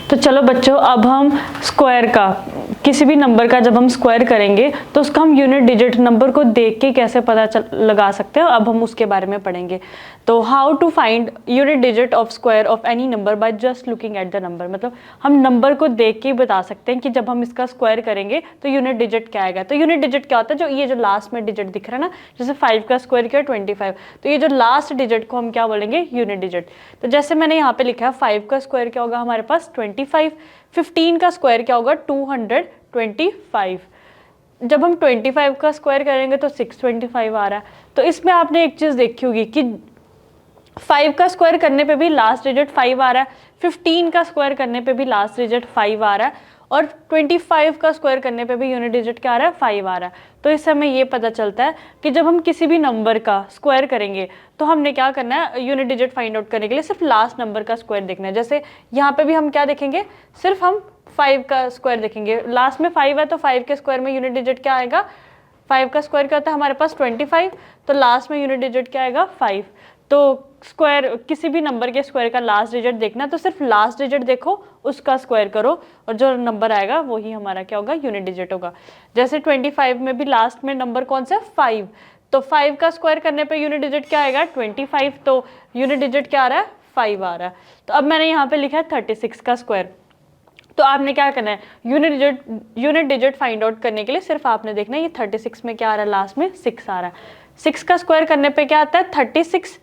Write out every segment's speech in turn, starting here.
तो चलो बच्चों, अब हम स्क्वायर का, किसी भी नंबर का जब हम स्क्वायर करेंगे तो उसका हम यूनिट डिजिट नंबर को देख के कैसे पता लगा सकते हैं, अब हम उसके बारे में पढ़ेंगे। तो how to find unit digit of square of any number by just looking at the number. मतलब हम नंबर को देख के ही बता सकते हैं कि जब हम इसका स्क्वायर करेंगे तो यूनिट डिजिट क्या आएगा। तो यूनिट डिजिट क्या होता है, जो ये जो लास्ट में डिजिट दिख रहा है ना, जैसे 5 का स्क्वायर किया 25, तो ये जो लास्ट डिजिट को हम क्या बोलेंगे, यूनिट डिजिट। तो जैसे मैंने यहाँ पे लिखा है 5 का स्क्वायर क्या होगा हमारे पास 25, 15 का स्क्वायर क्या होगा 225। जब हम 25 का स्क्वायर करेंगे तो 625 आ रहा है। तो इसमें आपने एक चीज देखी होगी कि 5 का स्क्वायर करने पे भी लास्ट डिजिट 5 आ रहा है, 15 का स्क्वायर करने पे भी लास्ट डिजिट 5 आ रहा है, और 25 का स्क्वायर करने पे भी यूनिट डिजिट क्या आ रहा है, 5 आ रहा है। तो इससे हमें ये पता चलता है कि जब हम किसी भी नंबर का स्क्वायर करेंगे तो हमने क्या करना है, यूनिट डिजिट फाइंड आउट करने के लिए सिर्फ लास्ट नंबर का स्क्वायर देखना है। जैसे यहाँ पे भी हम क्या देखेंगे, सिर्फ हम 5 का स्क्वायर देखेंगे, लास्ट में 5 है तो 5 के स्क्वायर में यूनिट डिजिट क्या आएगा, 5 का स्क्वायर क्या होता है हमारे पास 25, तो लास्ट में यूनिट डिजिट क्या आएगा 5। तो स्क्वायर, किसी भी नंबर के स्क्वायर का लास्ट डिजिट देखना तो सिर्फ लास्ट डिजिट देखो, उसका स्क्वायर करो, और जो नंबर आएगा वही हमारा क्या होगा, यूनिट डिजिट होगा। जैसे 25 में भी लास्ट में नंबर कौन सा है 5, तो 5 का स्क्वायर करने पे यूनिट डिजिट क्या आएगा 25, तो यूनिट डिजिट क्या आ रहा है 5 आ रहा है। तो अब मैंने यहाँ पे लिखा है 36 का स्क्वायर। तो आपने क्या करना है, यूनिट डिजिट फाइंड आउट करने के लिए सिर्फ आपने देखना है ये 36 में क्या आ रहा है, लास्ट में 6 आ रहा है। 6 का स्क्वायर करने पे क्या आता है 36,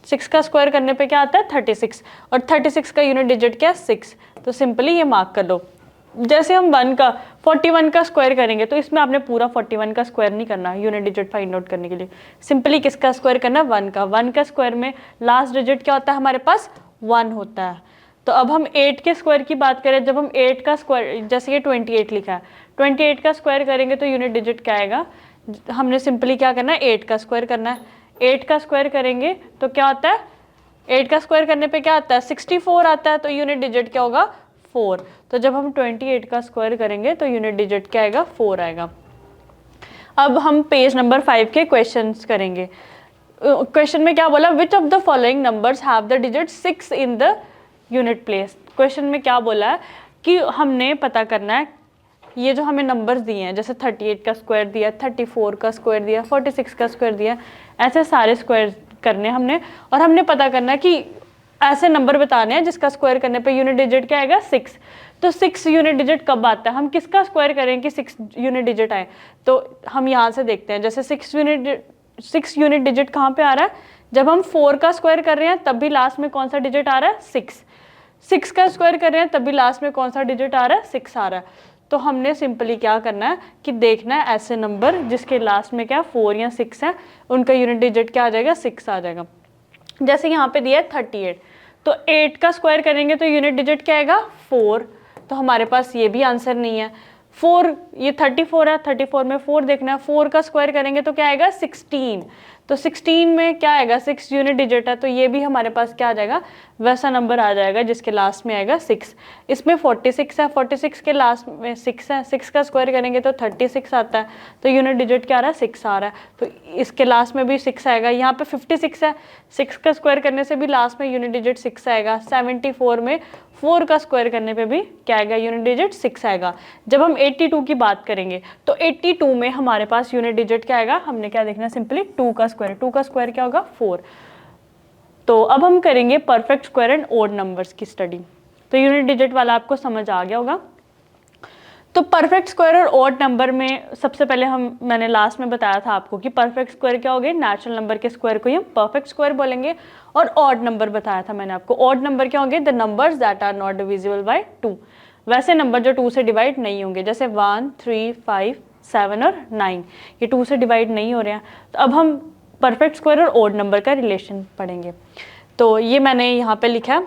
6 का स्क्वायर करने पे क्या आता है 36, और 36 का यूनिट डिजिट क्या है 6। तो सिंपली ये मार्क कर लो। जैसे हम 41 का स्क्वायर करेंगे तो इसमें आपने पूरा 41 का स्क्वायर नहीं करना यूनिट डिजिट फाइंड आउट करने के लिए, सिंपली किसका स्क्वायर करना है 1 का स्क्वायर में लास्ट डिजिट क्या होता है हमारे पास 1 होता है। तो अब हम 8 के स्क्वायर की बात करें, जब हम 8 का स्क्वायर, जैसे ये 28 लिखा है, 28 का स्क्वायर करेंगे तो यूनिट डिजिट क्या आएगा, हमने सिंपली क्या करना है 8 का स्क्वायर करना है। 8 का स्क्वायर करेंगे तो क्या होता है, 8 का स्क्वायर करने पे क्या आता है 64 आता है, तो यूनिट डिजिट क्या होगा 4। तो जब हम 28 का स्क्वायर करेंगे तो यूनिट डिजिट क्या आएगा 4 आएगा। अब हम पेज नंबर 5 के क्वेश्चंस करेंगे। क्वेश्चन में क्या बोला, which of the following numbers have the digit 6 in the unit place. Question में क्या बोला है कि हमने पता करना है, ये जो हमें नंबर्स दिए हैं, जैसे 38 का स्क्वायर दिया, 34 का स्क्वायर दिया, 46 का स्क्वायर दिया, ऐसे सारे स्क्वायर करने हमने, और हमने पता करना है कि ऐसे नंबर बताने हैं जिसका स्क्वायर करने पे यूनिट डिजिट क्या आएगा 6। तो 6 यूनिट डिजिट कब आता है, हम किसका स्क्वायर करें कि 6 यूनिट डिजिट आए। तो हम यहाँ से देखते हैं, जैसे 6 यूनिट डिजिट कहाँ पे आ रहा है, जब हम 4 का स्क्वायर कर रहे हैं तब भी लास्ट में कौन सा डिजिट आ रहा है 6 का स्क्वायर कर रहे हैं तब भी लास्ट में कौन सा डिजिट आ रहा है 6 आ रहा है। तो हमने सिंपली क्या करना है कि देखना है ऐसे नंबर जिसके लास्ट में क्या 4 या 6 है, उनका यूनिट डिजिट क्या आ जाएगा 6 आ जाएगा। जैसे यहाँ पे दिया है 38, तो 8 का स्क्वायर करेंगे तो यूनिट डिजिट क्या आएगा 4, तो हमारे पास ये भी आंसर नहीं है। 4, ये 34 है, 34 में 4 देखना है, 4 का स्क्वायर करेंगे तो क्या आएगा 16, तो 16 में क्या आएगा 6 यूनिट डिजिट है, तो ये भी हमारे पास क्या आ जाएगा, वैसा नंबर आ जाएगा जिसके लास्ट में आएगा 6। इसमें 46 है, 46 के लास्ट में 6 है, 6 का स्क्वायर करेंगे तो 36 आता है, तो यूनिट डिजिट क्या आ रहा है 6 आ रहा है, तो इसके लास्ट में भी 6 आएगा। यहाँ पे 56 है, 6 का स्क्वायर करने से भी लास्ट में यूनिट डिजिट 6 आएगा। 74 में 4 का स्क्वायर करने पे भी क्या आएगा, यूनिट डिजिट 6 आएगा। जब हम 82 की बात करेंगे तो 82 में हमारे पास यूनिट डिजिट क्या आएगा, हमने क्या देखना है सिंपली 2 का स्क्वायर, 2 का स्क्वायर क्या होगा 4। तो अब हम करेंगे perfect square and odd numbers की स्टडी। तो यूनिट डिजिट वाला आपको समझ आ गया होगा। तो परफेक्ट स्क्वायर और ओड नंबर में सबसे पहले मैंने लास्ट में बताया था आपको कि परफेक्ट स्क्वायर क्या हो गए, नेचुरल नंबर के स्क्वायर को ही हम परफेक्ट स्क्वायर बोलेंगे, और ऑड नंबर बताया था मैंने आपको। ऑड नंबर क्या होंगे, the numbers that are not divisible by 2, वैसे नंबर जो 2 से डिवाइड नहीं होंगे, जैसे 1, 3, 5, 7 और 9, ये 2 से डिवाइड नहीं हो रहे हैं। तो अब हम परफेक्ट स्क्वायर और ओड नंबर का रिलेशन पढ़ेंगे। तो ये मैंने यहाँ पे लिखा है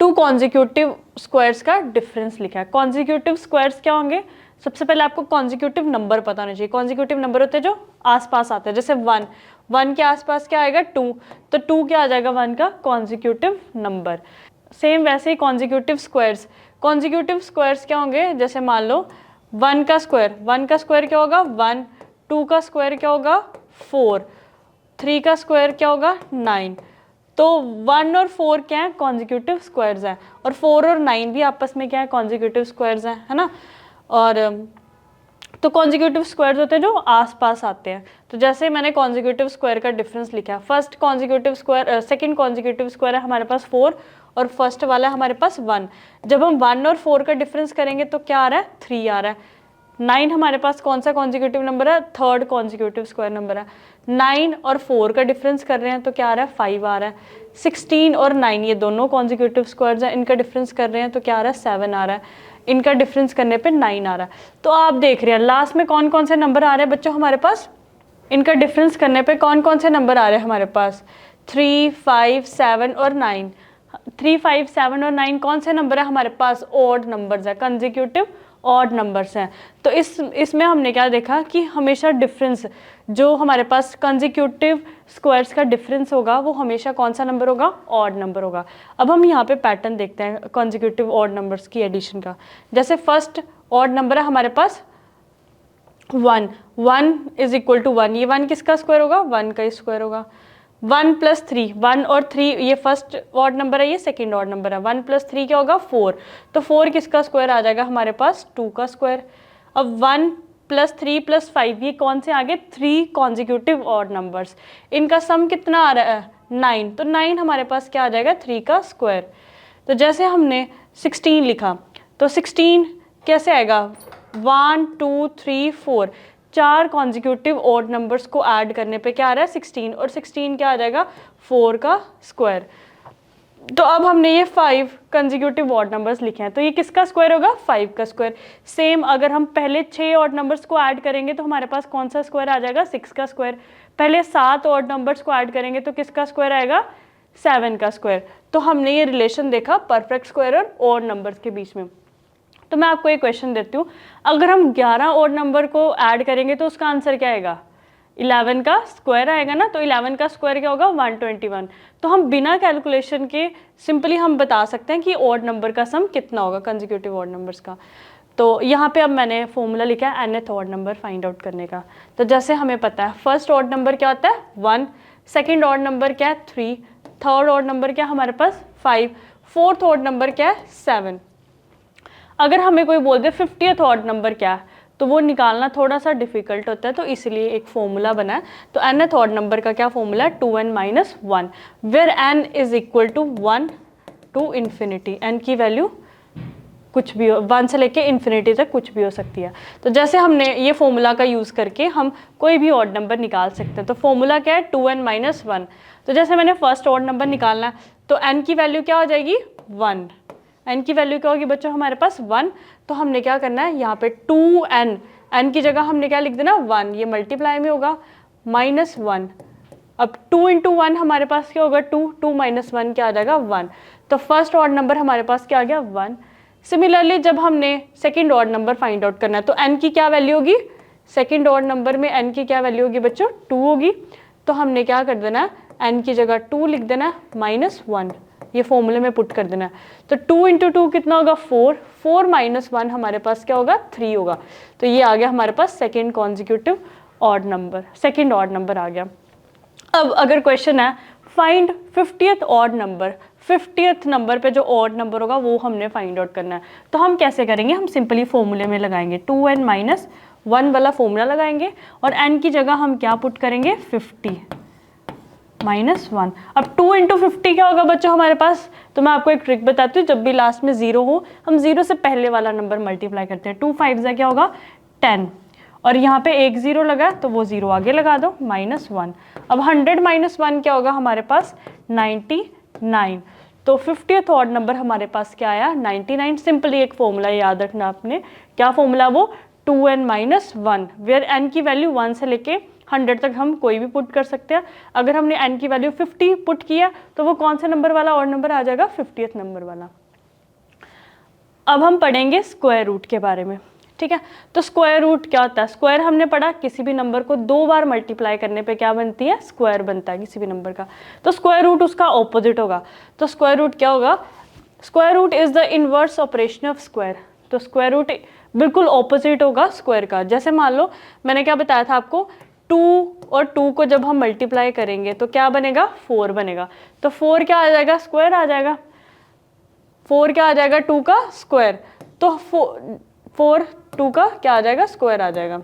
2 कॉन्जिक्यूटिव स्क्वायर्स का डिफरेंस लिखा है। कॉन्जिक्यूटिव स्क्वायर्स क्या होंगे, सबसे पहले आपको कॉन्जिक्यूटिव नंबर पता होना चाहिए। कॉन्जिक्यूटिव नंबर होते हैं जो आसपास आते हैं, जैसे 1 के आसपास क्या आएगा 2, तो 2 क्या आ जाएगा 1 का कॉन्जिक्यूटिव नंबर। सेम वैसे ही कॉन्जिक्यूटिव स्क्वायर्स क्या होंगे, जैसे मान लो 1 का स्क्वायर क्या होगा 1, 2 का स्क्वायर क्या होगा 4, 3 का स्क्वायर क्या होगा 9, तो 1 और 4 क्या है, कॉन्जिक्यूटिव स्क्वायर्स हैं, और 4 और 9 भी आपस में क्या है, कॉन्जिक्यूटिव स्क्वायर्स हैं, है ना। और तो कॉन्जिक्यूटिव स्क्वायर्स होते हैं जो आसपास आते हैं। तो जैसे मैंने कॉन्जिक्यूटिव स्क्वायर का डिफरेंस लिखा, first consecutive square, second consecutive square है हमारे पास 4 और फर्स्ट वाला है हमारे पास 1। जब हम 1 और 4 का डिफरेंस करेंगे तो क्या आ रहा है, 3 आ रहा है। 9 हमारे पास कौन सा कॉन्जिक्यूटिव नंबर है, थर्ड कॉन्जिक्यूटिव स्क्वायर नंबर है। 9 और 4 का डिफरेंस कर रहे हैं तो क्या आ रहा है, 5 आ रहा है। 16 और 9 ये दोनों कॉन्जिक्यूटिव स्क्वायर्स हैं, इनका डिफरेंस कर रहे हैं तो क्या आ रहा है, 7 आ रहा है। इनका डिफरेंस करने पे 9 आ रहा है। तो आप देख रहे हैं लास्ट में कौन कौन से नंबर आ रहे हैं बच्चों हमारे पास, इनका डिफरेंस करने पे कौन कौन से नंबर आ रहे हैं हमारे पास, 3, 5, 7 और 9। 3, 5, 7 और 9 कौन से नंबर है हमारे पास, ऑड नंबर्स है, कंसेक्यूटिव ऑड नंबर्स हैं। तो इसमें हमने क्या देखा कि हमेशा डिफरेंस जो हमारे पास कंसेक्यूटिव स्क्वायर्स का डिफरेंस होगा वो हमेशा कौन सा नंबर होगा, ऑड नंबर होगा। अब हम यहाँ पे पैटर्न देखते हैं कंसेक्यूटिव ऑड नंबर्स की एडिशन का। जैसे फर्स्ट ऑड नंबर है हमारे पास 1, 1 इज इक्वल टू 1, ये 1 किसका स्क्वायर होगा, 1 का स्क्वायर होगा। 1 + 3, 1 और 3 ये फर्स्ट ऑड नंबर है, ये सेकंड ऑड नंबर है। 1 + 3 क्या होगा, 4, तो 4 किसका स्क्वायर आ जाएगा हमारे पास, 2 का स्क्वायर। अब 1 + 3 + 5 ये कौन से आगे, 3 कॉन्जिक्यूटिव ऑड नंबर्स, इनका सम कितना आ रहा है, 9, तो 9 हमारे पास क्या आ जाएगा, 3 का स्क्वायर। तो जैसे हमने 16 लिखा तो 16 कैसे आएगा, 1, 2, 3, 4 4 कॉन्जिक्यूटिव ऑड नंबर्स को ऐड करने पे क्या आ रहा है, 16, और 16 क्या आ जाएगा, 4 का स्क्वायर। तो अब हमने ये 5 कंसेक्यूटिव ऑड नंबर्स लिखे हैं, तो ये किसका स्क्वायर होगा, 5 का स्क्वायर। सेम अगर हम पहले 6 ऑड नंबर्स को ऐड करेंगे तो हमारे पास कौन सा स्क्वायर आ जाएगा, 6 का स्क्वायर। पहले 7 ऑड नंबर्स को ऐड करेंगे तो किसका स्क्वायर आएगा, 7 का स्क्वायर। तो हमने ये रिलेशन देखा परफेक्ट स्क्वायर और ऑड नंबर्स के बीच में। तो मैं आपको एक क्वेश्चन देती हूँ, अगर हम 11 ऑड नंबर को ऐड करेंगे तो उसका आंसर क्या आएगा, 11 का स्क्वायर आएगा ना। तो 11 का स्क्वायर क्या होगा, 121। तो हम बिना कैलकुलेशन के सिंपली हम बता सकते हैं कि ऑड नंबर का सम कितना होगा कंसेक्यूटिव ऑड नंबर्स का। तो यहाँ पे अब मैंने फॉर्मूला लिखा है nth odd number find out करने का। तो जैसे हमें पता है फर्स्ट ऑड नंबर क्या होता है, 1, सेकेंड ऑड नंबर क्या है, 3, थर्ड ऑड नंबर क्या है हमारे पास, 5, फोर्थ ऑड नंबर क्या है, 7। अगर हमें कोई बोल दे 50th ऑड नंबर क्या है तो वो निकालना थोड़ा सा डिफिकल्ट होता है, तो इसलिए एक फॉर्मूला बना है। तो nth ऑड नंबर का क्या फॉर्मूला है, 2n - 1, where n is equal to 1 to infinity. n की वैल्यू कुछ भी हो, 1 से लेके इन्फिनिटी तक कुछ भी हो सकती है। तो जैसे हमने ये फॉर्मूला का यूज़ करके हम कोई भी ऑड नंबर निकाल सकते हैं। तो फॉर्मूला क्या है, 2n - 1। तो जैसे मैंने फर्स्ट ऑड नंबर निकालना है तो n की वैल्यू क्या हो जाएगी, 1। n की वैल्यू क्या होगी बच्चों हमारे पास, 1। तो हमने क्या करना है, यहाँ पे 2n, n की जगह हमने क्या लिख देना, 1, ये मल्टीप्लाई में होगा, -1। अब 2 × 1 हमारे पास क्या होगा, 2, 2 - 1 क्या आ जाएगा, 1। तो फर्स्ट ऑड नंबर हमारे पास क्या आ गया, 1। सिमिलरली जब हमने second odd number find out करना है तो n की क्या वैल्यू होगी, सेकेंड ऑड नंबर में n की क्या वैल्यू होगी बच्चों, 2 होगी। तो हमने क्या कर देना है, n की जगह 2 लिख देना है, -1, ये फॉर्मूले में पुट कर देना है। तो 2 × 2 कितना होगा, 4, 4 - 1 हमारे पास क्या होगा, 3 होगा। तो ये आ गया हमारे पास second consecutive odd number, second odd number आ गया। अब अगर क्वेश्चन है find 50th odd number, 50th number पे जो ऑड नंबर होगा वो हमने फाइंड आउट करना है। तो हम कैसे करेंगे, हम सिंपली फॉर्मूले में लगाएंगे, 2n - 1 वाला फॉर्मूला लगाएंगे और n की जगह हम क्या पुट करेंगे, 50 -1। अब 2 × 50 क्या होगा बच्चों हमारे पास, तो मैं आपको एक ट्रिक बताती हूँ, जब भी लास्ट में 0 हो हम 0 से पहले वाला नंबर मल्टीप्लाई करते हैं। 2 5 क्या होगा, 10, और यहाँ पे एक 0 लगा तो वो 0 आगे लगा दो, -1। अब 100 - 1 क्या होगा हमारे पास, 99। तो 50th ऑड नंबर हमारे पास क्या आया, 99। सिंपली एक फॉर्मूला याद रखना आपने, क्या फॉर्मूला वो, 2n - 1, वेयर n की वैल्यू 1 से लेके 100 तक हम कोई भी पुट कर सकते हैं। अगर हमने n की वैल्यू 50 पुट किया तो वो कौन सा नंबर वाला ऑड नंबर आ जाएगा, 50th नंबर वाला। अब हम पढ़ेंगे स्क्वायर रूट के बारे में, ठीक है। तो स्क्वायर रूट क्या होता है, स्क्वायर हमने पढ़ा किसी भी नंबर को 2 बार मल्टीप्लाई करने पे क्या बनती है, स्क्वायर बनता है किसी भी नंबर का। तो स्क्वायर रूट उसका ऑपोजिट होगा। तो स्क्वायर रूट क्या होगा, square root is the inverse operation of square. तो स्क्वायर रूट बिल्कुल ऑपोजिट होगा स्क्वायर का। जैसे मान लो मैंने क्या बताया था आपको, 2 और 2 को जब हम मल्टीप्लाई करेंगे तो क्या बनेगा, 4 बनेगा। तो 4 क्या आ जाएगा, स्क्वायर आ जाएगा। 4 क्या आ जाएगा, 2 का स्क्वायर। तो 4 2 का क्या आ जाएगा, स्क्वायर आ जाएगा।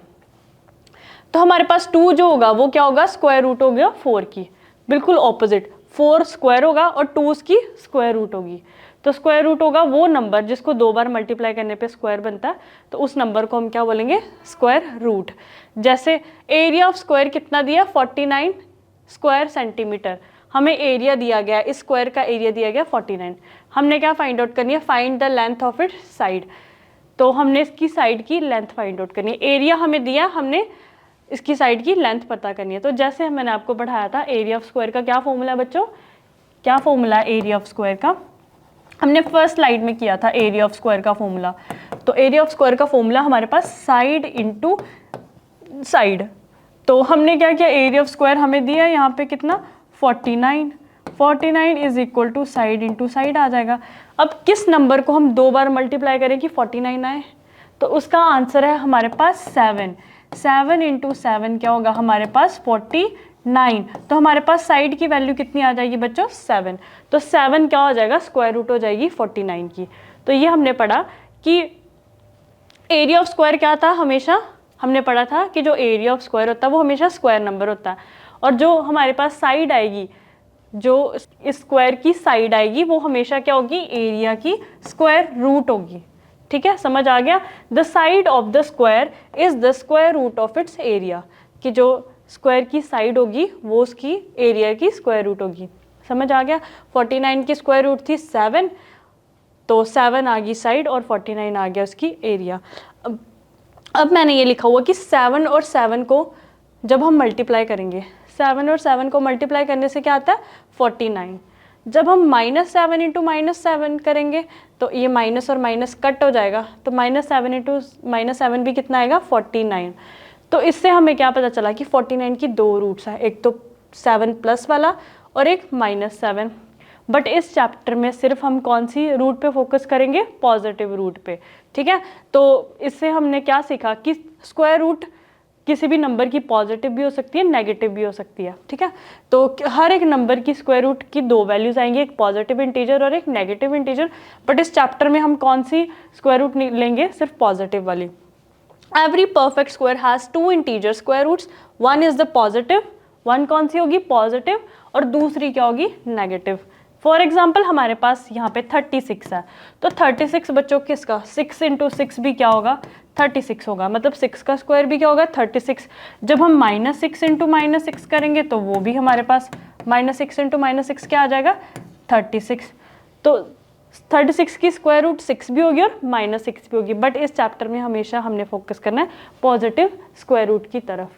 तो हमारे पास 2 जो होगा वो क्या होगा, स्क्वायर रूट हो गया 4 की। बिल्कुल ऑपोजिट, 4 स्क्वायर होगा और 2 उसकी स्क्वायर रूट होगी। तो स्क्वायर रूट होगा वो नंबर जिसको 2 बार मल्टीप्लाई करने पे स्क्वायर बनता है, तो उस नंबर को हम क्या बोलेंगे, स्क्वायर रूट। जैसे एरिया ऑफ स्क्वायर कितना दिया, 49 स्क्वायर सेंटीमीटर। हमें एरिया दिया गया, इस स्क्वायर का एरिया दिया गया 49। हमने क्या फाइंड आउट करनी है, find the length of it side. तो हमने इसकी साइड की लेंथ फाइंड आउट करनी है। एरिया हमें दिया, हमने इसकी साइड की लेंथ पता करनी है। तो जैसे मैंने आपको पढ़ाया था, एरिया ऑफ स्क्वायर का क्या फॉर्मूला है बच्चों, क्या फॉर्मूला है एरिया ऑफ स्क्वायर का, हमने फर्स्ट स्लाइड में किया था एरिया ऑफ स्क्वायर का फॉर्मूला। तो एरिया ऑफ स्क्वायर का फॉर्मूला हमारे पास साइड इनटू साइड। तो हमने क्या किया, एरिया ऑफ स्क्वायर हमें दिया यहाँ पे कितना, 49 is equal to side into side आ जाएगा। अब किस नंबर को हम 2 बार मल्टीप्लाई करें कि 49 आए, तो उसका आंसर है हमारे पास 7 इंटू 7 क्या होगा हमारे पास 49। तो हमारे पास साइड की वैल्यू कितनी आ जाएगी बच्चों, 7। तो 7 क्या हो जाएगा, स्क्वायर रूट हो जाएगी 49 की। तो ये हमने पढ़ा कि एरिया ऑफ स्क्वायर क्या था, हमेशा हमने पढ़ा था कि जो एरिया ऑफ स्क्वायर होता है वो हमेशा स्क्वायर नंबर होता है, और जो हमारे पास साइड आएगी, जो इस स्क्वायर की साइड आएगी वो हमेशा क्या होगी, एरिया की स्क्वायर रूट होगी। ठीक है, समझ आ गया। The side of the square is the square root of its area, कि जो स्क्वायर की साइड होगी वो उसकी एरिया की स्क्वायर रूट होगी। समझ आ गया। 49 की स्क्वायर रूट थी 7, तो 7 आ गई साइड और 49 आ गया उसकी एरिया। अब मैंने ये लिखा हुआ कि 7 और 7 को जब हम मल्टीप्लाई करेंगे, 7 और 7 को मल्टीप्लाई करने से क्या आता है, 49। जब हम -7 इंटू -7 करेंगे तो ये माइनस और माइनस कट हो जाएगा, तो -7 इंटू -7 भी कितना आएगा, 49। तो इससे हमें क्या पता चला कि 49 की 2 रूट्स हैं, एक तो 7 प्लस वाला और एक -7। बट इस चैप्टर में सिर्फ हम कौन सी रूट पे फोकस करेंगे, पॉजिटिव रूट पे। ठीक है, तो इससे हमने क्या सीखा कि स्क्वायर रूट किसी भी नंबर की पॉजिटिव भी हो सकती है, नेगेटिव भी हो सकती है। ठीक है, तो हर एक नंबर की स्क्वायर रूट की 2 वैल्यूज आएंगी, एक पॉजिटिव इंटीजर और एक नेगेटिव इंटीजर। बट इस चैप्टर में हम कौन सी स्क्वायर रूट लेंगे, सिर्फ पॉजिटिव वाली। Every perfect square has 2 integer square roots, one is the positive, वन कौन सी होगी, पॉजिटिव, और दूसरी क्या होगी, नेगेटिव। फॉर एग्जाम्पल हमारे पास यहाँ पे 36 है, तो 36 बच्चों किसका, 6 इंटू 6 भी क्या होगा, 36 होगा, मतलब 6 का स्क्वायर भी क्या होगा, 36। जब हम -6 इंटू -6 करेंगे तो वो भी हमारे पास -6 इंटू -6 क्या आ जाएगा, 36। तो 36 की स्क्वायर रूट 6 भी होगी और -6 भी होगी। बट इस चैप्टर में हमेशा हमने फोकस करना है पॉजिटिव स्क्वायर रूट की तरफ।